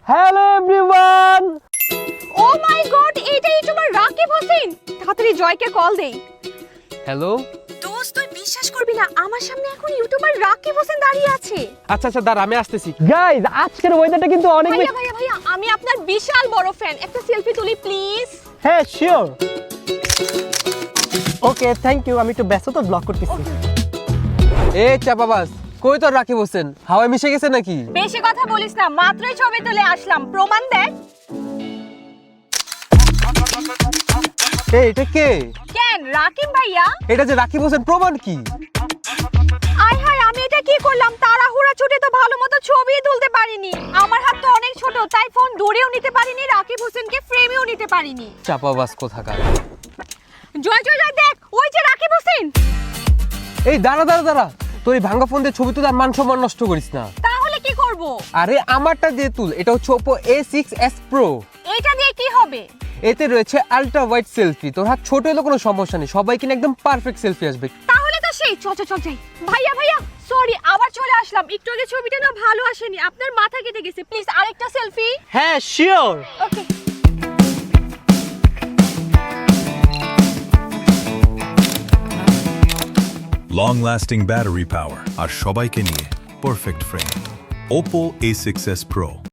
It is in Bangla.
Hello everyone. Oh my god, এটা ইউটিউবার রাকিব হোসেন। তাড়াতাড়ি জয়কে কল দেই। হ্যালো। দোস্ত, তুই বিশ্বাস করবি না, আমার সামনে এখন ইউটিউবার রাকিব হোসেন দাঁড়িয়ে আছে। আচ্ছা আচ্ছা দাঁড়া, আমি আসতেছি। গাইস, আজকের ওয়েদারটা কিন্তু অনেক ভাইয়া, আমি আপনার বিশাল বড় ফ্যান। একটা সেলফি তুলি প্লিজ। হ্যাঁ শিওর। ওকে থ্যাংক ইউ, আমি একটু ব্যস্ত তো, ব্লক করতেছি। এ চাপাবাস, কই তোর রাকিব হোসেন? হাওয়ায় মিশে গেছে নাকি? বেশি কথা বলিস না, মাত্রই ছবি তুলে আসলাম, প্রমাণ দেখ। এটা কে? কেন রাকিব ভাইয়া? এটা যে রাকিব হোসেন, প্রমাণ কি? আয় হায়, আমি এটা কি করলাম? তাড়াহুড়া ছুটে তো ভালো মতো ছবি তুলতে পারিনি। আমার হাত তো অনেক ছোট, তাই ফোন দূরেও নিতে পারিনি, রাকিব হোসেনকে ফ্রেমেও নিতে পারিনি। চাপাবাস কোথাকার। জয় দেখ, ওই যে রাকিব হোসেন। এই দাঁড়া দাঁড়া দাঁড়া, তোর এই ভাঙা ফোন দিয়ে ছবি তুলে আর মান সম্মান নষ্ট করিস না। তাহলে কি করব? আরে আমারটা দিয়ে তুল, এটা হচ্ছে Oppo A6s Pro। এটা দিয়ে কি হবে? এতে রয়েছে আলট্রা ওয়াইড সেলফি। তোর হাত ছোট হলে কোনো সমস্যা নেই, সবাই কিনা একদম পারফেক্ট সেলফি আসবে। তাহলে তো সেই চল যাই। ভাইয়া সরি, আবার চলে আসলাম। একটু আগে ছবিটা না ভালো আসেনি, আপনার মাথা কেটে গেছে। প্লিজ আরেকটা সেলফি। হ্যাঁ শিওর। ওকে। লং লাস্টিং ব্যাটারি পাওয়ার আর সবাইকে নিয়ে perfect frame Oppo A6s Pro।